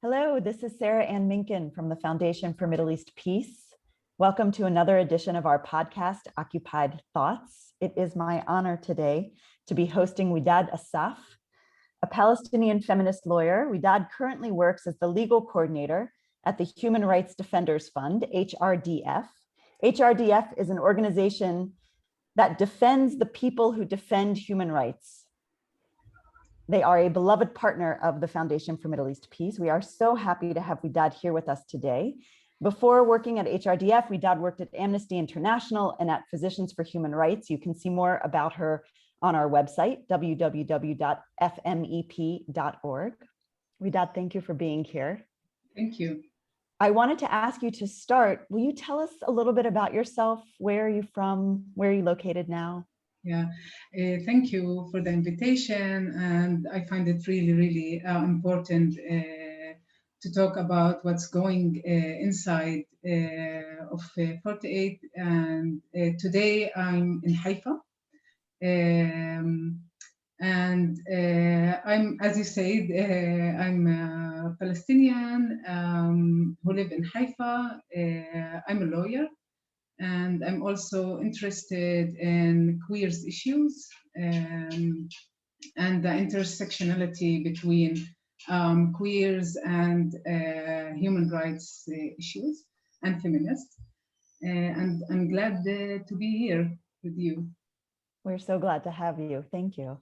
Hello, this is Sarah Anne Minkin from the Foundation for Middle East Peace. Welcome to another edition of our podcast, Occupied Thoughts. It is my honor today to be hosting Widad Assaf, a Palestinian feminist lawyer. Widad currently works as the legal coordinator at the Human Rights Defenders Fund, HRDF. HRDF is an organization that defends the people who defend human rights. They are a beloved partner of the Foundation for Middle East Peace. We are so happy to have Widad here with us today. Before working at HRDF, Widad worked at Amnesty International and at Physicians for Human Rights. You can see more about her on our website, www.fmep.org. Widad, thank you for being here. Thank you. I wanted to ask you to start. Will you tell us a little bit about yourself? Where are you from? Where are you located now? Yeah, thank you for the invitation. And I find it really important to talk about what's going inside of 48. And today I'm in Haifa. I'm, as you said, I'm a Palestinian who live in Haifa. I'm a lawyer. And I'm also interested in queers issues and the intersectionality between queers and human rights issues and feminists. And I'm glad to be here with you. We're so glad to have you. Thank you.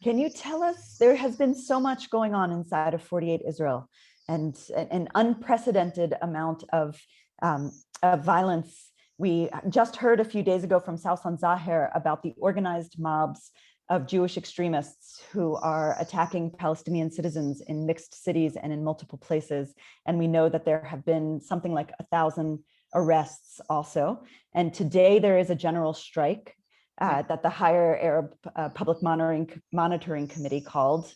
Can you tell us, there has been so much going on inside of 48 Israel and an unprecedented amount of violence. We just heard a few days ago from Sausan Zaher about the organized mobs of Jewish extremists who are attacking Palestinian citizens in mixed cities and in multiple places. And we know that there have been something like 1,000 arrests also. And today there is a general strike that the Higher Arab Public Monitoring Committee called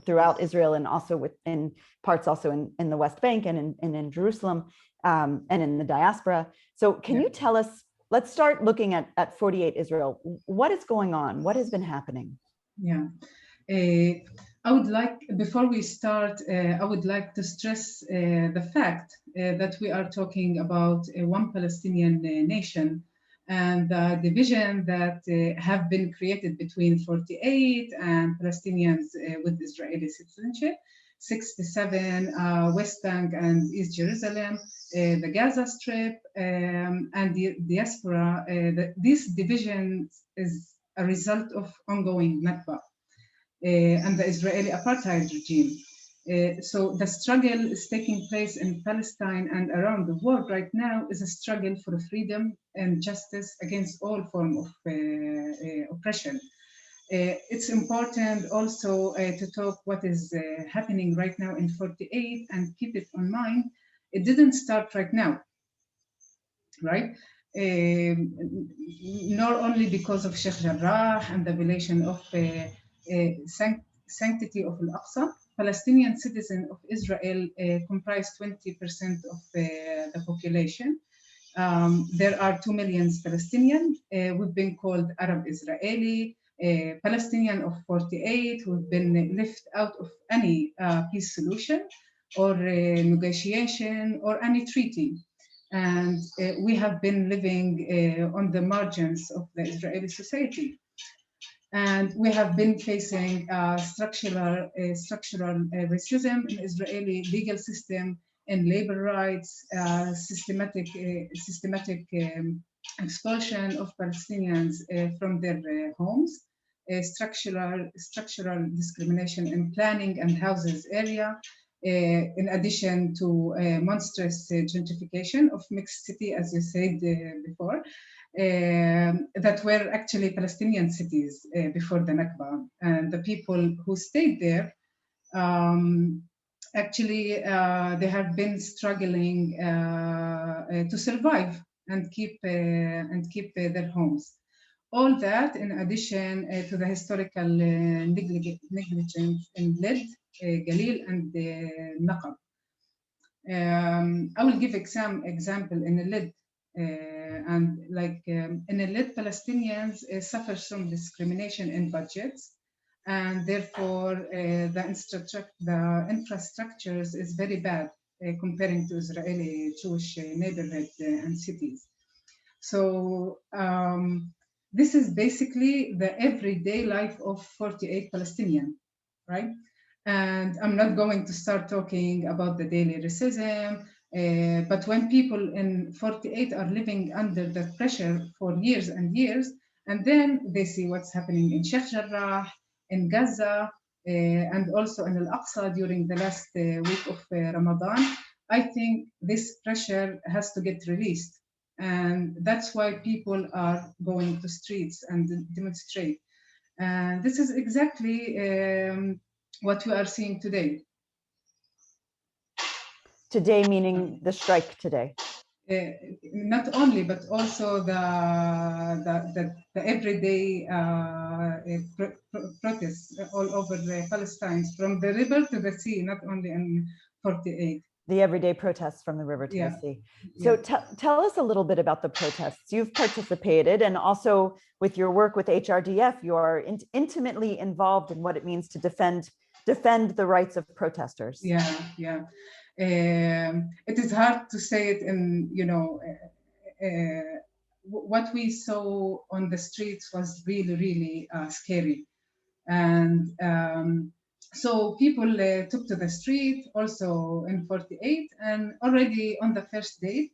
throughout Israel and also within parts also in the West Bank and in Jerusalem. And in the diaspora. So can you tell us, let's start looking at 48 Israel. What is going on? What has been happening? Yeah, I would like, before we start, I would like to stress the fact that we are talking about one Palestinian nation and the division that have been created between 48 and Palestinians with Israeli citizenship. 67 West Bank and East Jerusalem, the Gaza Strip, and the diaspora. This division is a result of ongoing Nakba and the Israeli apartheid regime. So the struggle is taking place in Palestine and around the world right now is a struggle for freedom and justice against all forms of oppression. It's important also to talk what is happening right now in 48 and keep it in mind. It didn't start right now, right? Not only because of Sheikh Jarrah and the violation of sanctity of Al-Aqsa. Palestinian citizens of Israel comprise 20% of the population. There are 2 million Palestinians. We've been called Arab Israeli. Palestinian of 48 who've been left out of any peace solution or negotiation or any treaty. And we have been living on the margins of the Israeli society. And we have been facing structural racism in Israeli legal system and labor rights, systematic expulsion of Palestinians from their homes, structural discrimination in planning and houses area, in addition to monstrous gentrification of mixed city, as you said before, that were actually Palestinian cities before the Nakba. And the people who stayed there, actually, they have been struggling to survive and keep their homes. All that, in addition to the historical negligence in Lid, Galil, and Nakba. I will give example in Lid. In Lid, Palestinians suffer from discrimination in budgets, and therefore the infrastructures is very bad comparing to Israeli Jewish neighborhoods and cities. So this is basically the everyday life of 48 Palestinians, right? And I'm not going to start talking about the daily racism, but when people in 48 are living under that pressure for years and years, and then they see what's happening in Sheikh Jarrah, in Gaza, and also in Al-Aqsa during the last week of Ramadan, I think this pressure has to get released. And that's why people are going to streets and demonstrate. And this is exactly what we are seeing today. Today meaning the strike today. Not only, but also the everyday protests all over Palestine, from the river to the sea, not only in 48. The everyday protests from the river to the sea. So tell us a little bit about the protests. You've participated, and also with your work with HRDF, you are intimately involved in what it means to defend the rights of protesters. Yeah. It is hard to say it in, what we saw on the streets was really, really scary. And so people took to the street also in 48, and already on the first day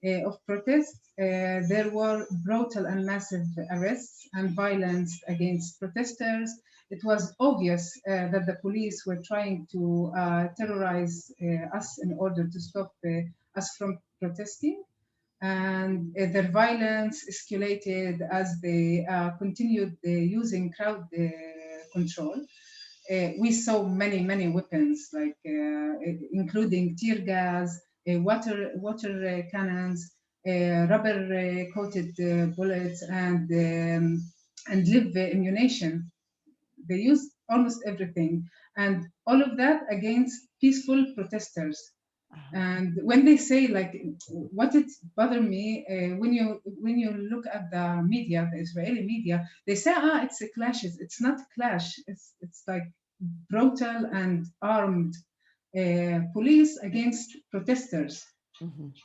of protest, there were brutal and massive arrests and violence against protesters. It was obvious that the police were trying to terrorize us in order to stop us from protesting. And their violence escalated as they continued using crowd control. We saw many weapons, like including tear gas, water cannons, rubber coated bullets, and live ammunition. They used almost everything, and all of that against peaceful protesters. And when they say, like, what it bothered me, when you look at the media, the Israeli media, they say, it's a clashes. It's not a clash. It's like brutal and armed police against protesters.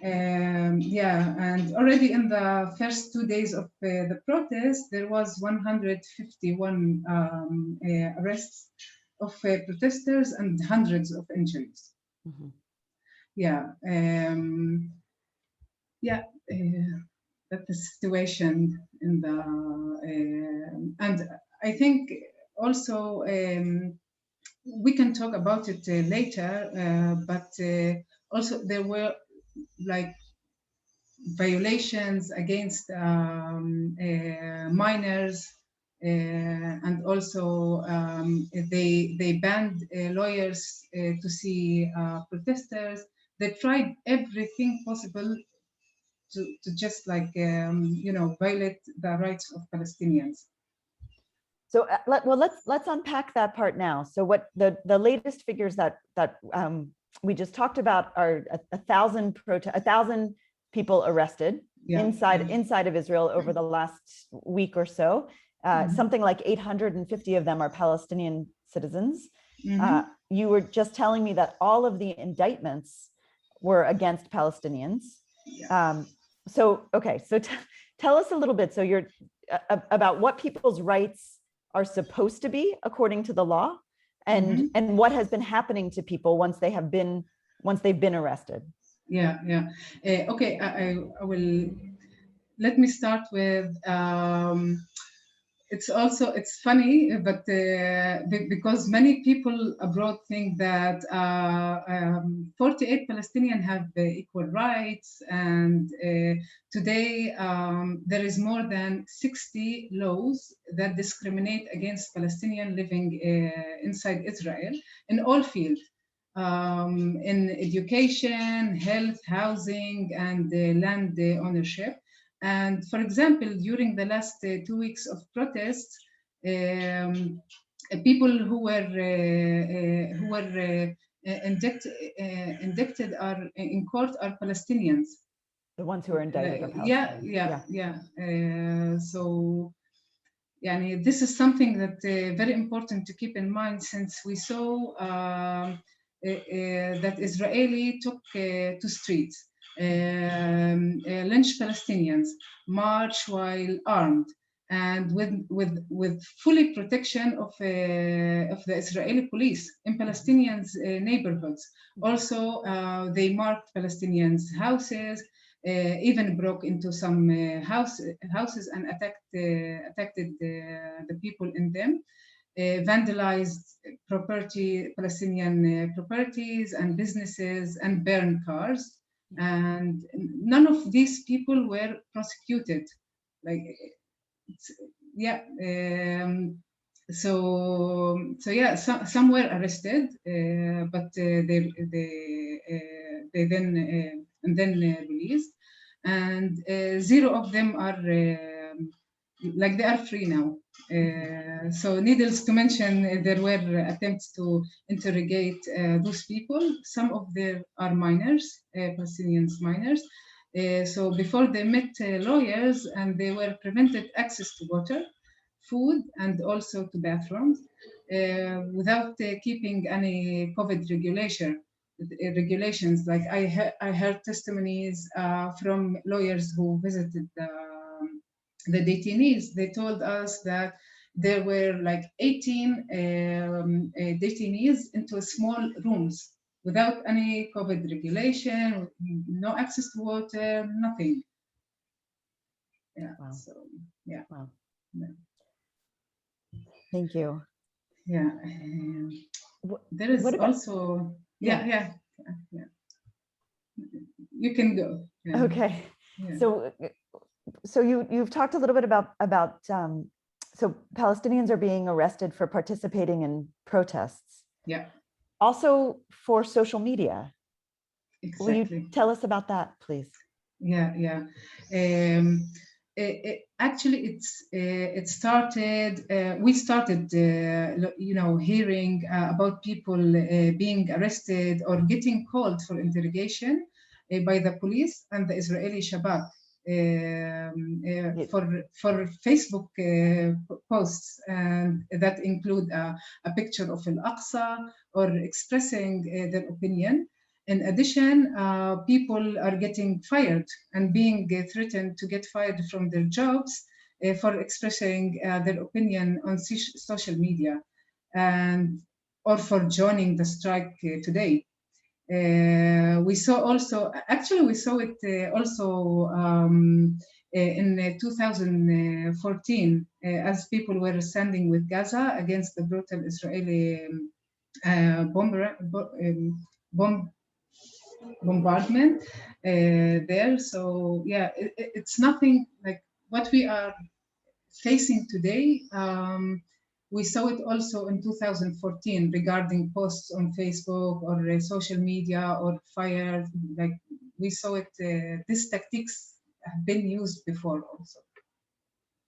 And already in the first 2 days of the protest, there was 151 arrests of protesters and hundreds of injuries. That's the situation in the and I think also we can talk about it later, but also there were like violations against minors, and also they banned lawyers to see protesters. They tried everything possible to just like violate the rights of Palestinians. So let's unpack that part now. So what the latest figures that we just talked about are 1,000 people arrested inside of Israel over the last week or so. Something like 850 of them are Palestinian citizens. You were just telling me that all of the indictments were against Palestinians. So tell us a little bit. So you're about what people's rights are supposed to be according to the law, and what has been happening to people once they've been arrested. Okay, I will. Let me start with. It's funny, but because many people abroad think that 48 Palestinians have equal rights, and today there is more than 60 laws that discriminate against Palestinians living inside Israel in all fields, in education, health, housing, and land ownership. And for example, during the last 2 weeks of protests, people who were indicted are in court are Palestinians. The ones who are indicted are Palestinians. So Yani, this is something that very important to keep in mind, since we saw that Israeli took to streets, lynch Palestinians, march while armed, and with fully protection of the Israeli police in Palestinians' neighborhoods. Also, they marked Palestinians' houses, even broke into some houses and attacked the people in them, vandalized Palestinian properties and businesses, and burned cars. And none of these people were prosecuted. Like, yeah. So yeah, some were arrested, but they then released, and zero of them are like, they are free now. So needless to mention, there were attempts to interrogate those people. Some of them are minors, Palestinians minors. So before they met lawyers, and they were prevented access to water, food, and also to bathrooms, without keeping any COVID regulations. Like, I heard testimonies from lawyers who visited the detainees. They told us that there were like 18 detainees into small rooms without any COVID regulation, no access to water, nothing. Yeah. Wow. So yeah. Wow. Yeah. Thank you. Yeah. There is also, yeah. You can go. Yeah. Okay. Yeah. So you've talked a little bit about so Palestinians are being arrested for participating in protests. Yeah. Also for social media. Exactly. Will you tell us about that, please? Yeah. Actually, it started. We started, hearing about people being arrested or getting called for interrogation by the police and the Israeli Shabak for Facebook posts, and that include a picture of Al-Aqsa or expressing their opinion. In addition, people are getting fired and being threatened to get fired from their jobs for expressing their opinion on social media, and or for joining the strike today. We saw it also in 2014 as people were standing with Gaza against the brutal Israeli bombardment there. So yeah, it's nothing like what we are facing today. We saw it also in 2014 regarding posts on Facebook or social media or fire. Like, we saw it. These tactics have been used before also.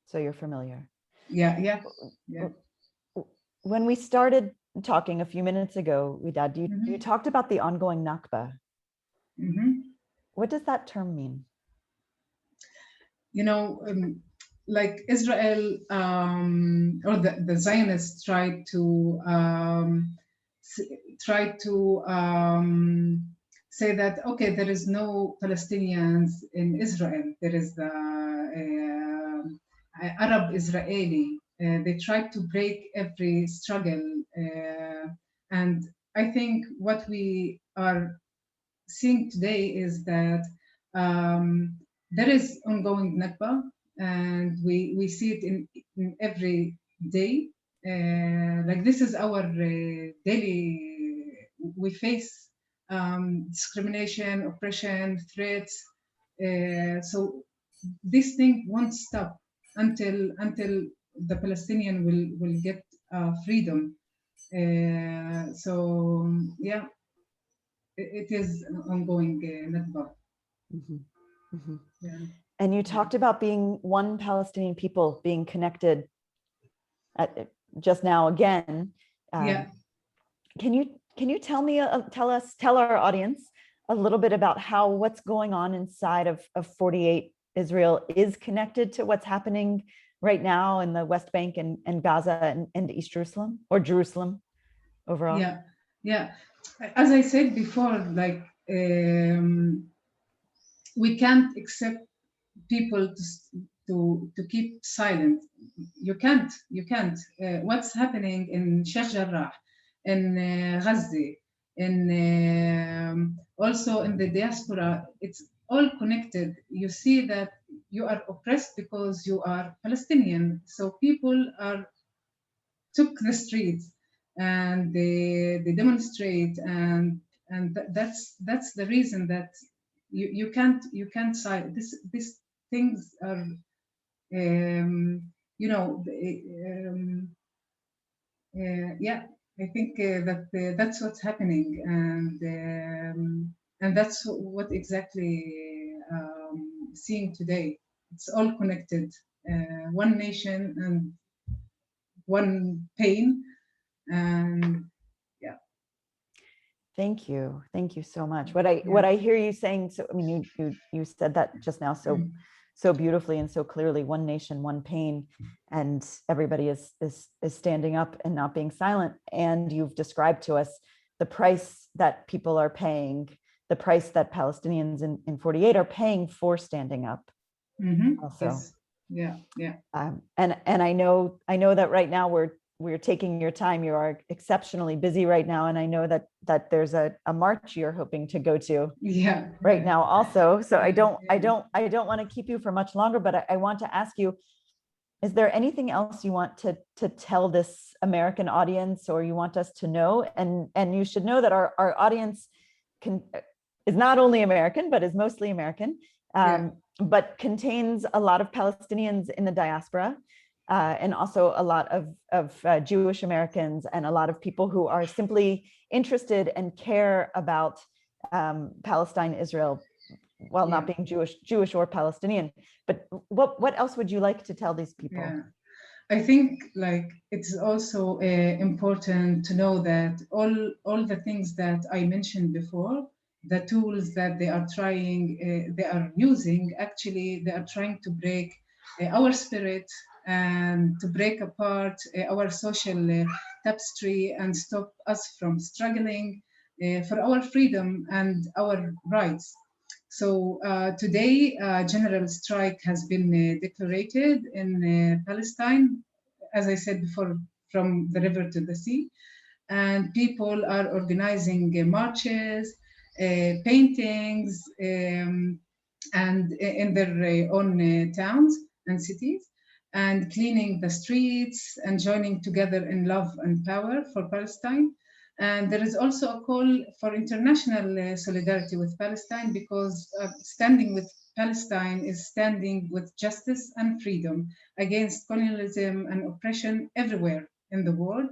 So you're familiar. Yeah. When we started talking a few minutes ago, Widad, you talked about the ongoing Nakba. What does that term mean? Like Israel or the Zionists tried to say that, okay, there is no Palestinians in Israel. There is the Arab Israeli. They tried to break every struggle, and I think what we are seeing today is that there is ongoing Nakba, and we see it in every day. Like, this is our daily. We face discrimination, oppression, threats. So this thing won't stop until the Palestinian will get freedom. So yeah, it is an ongoing Nakba. Yeah. And you talked about being one Palestinian people, being connected just now again. Yeah. Can you tell our audience a little bit about how what's going on inside of 48 Israel is connected to what's happening right now in the West Bank and Gaza and East Jerusalem, or Jerusalem overall? Yeah, yeah. As I said before, like we can't accept people to keep silent. You can't. What's happening in Sheikh Jarrah, in Gaza, in also in the diaspora, it's all connected. You see that you are oppressed because you are Palestinian. So people took the streets and they demonstrate, and that's the reason that you can't side these things are you know yeah, I think that that's what's happening, and that's what exactly seeing today. It's all connected, one nation and one pain, and yeah. Thank you so much. What I hear you saying, so I mean, you said that just now so beautifully and so clearly. One nation, one pain, and everybody is standing up and not being silent. And you've described to us the price that people are paying, the price that Palestinians in 48 are paying for standing up. Also, yes. Yeah. And I know that right now we're taking your time. You are exceptionally busy right now, and I know that there's a march you're hoping to go to right now also. So I don't want to keep you for much longer, but I want to ask you, is there anything else you want to tell this American audience, or you want us to know? And you should know that our audience is not only American, but is mostly American, but contains a lot of Palestinians in the diaspora, and also a lot of Jewish Americans, and a lot of people who are simply interested and care about Palestine, Israel, while not being Jewish or Palestinian. But what else would you like to tell these people? I think like it's also important to know that all the things that I mentioned before, the tools that they are trying, they are using, actually they are trying to break our spirit and to break apart our social tapestry and stop us from struggling for our freedom and our rights. So today, general strike has been declared in Palestine, as I said before, from the river to the sea. And people are organizing marches, paintings, and in their own towns and cities, and cleaning the streets and joining together in love and power for Palestine. And there is also a call for international solidarity with Palestine, because standing with Palestine is standing with justice and freedom against colonialism and oppression everywhere in the world,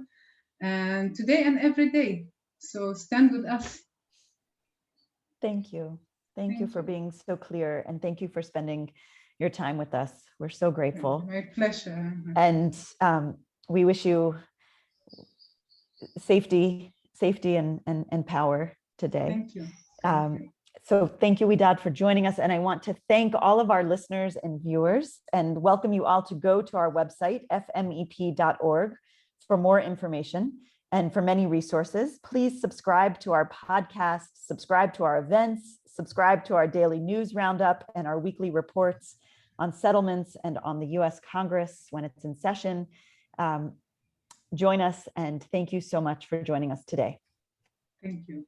and today and every day. So stand with us. Thank you. Thank you for being so clear, and thank you for spending your time with us. We're so grateful. My pleasure. And we wish you safety and power today. Thank you. So thank you, Widad, for joining us. And I want to thank all of our listeners and viewers, and welcome you all to go to our website, fmep.org, for more information and for many resources. Please subscribe to our podcast, subscribe to our events, subscribe to our daily news roundup and our weekly reports on settlements and on the US Congress when it's in session. Join us, and thank you so much for joining us today. Thank you.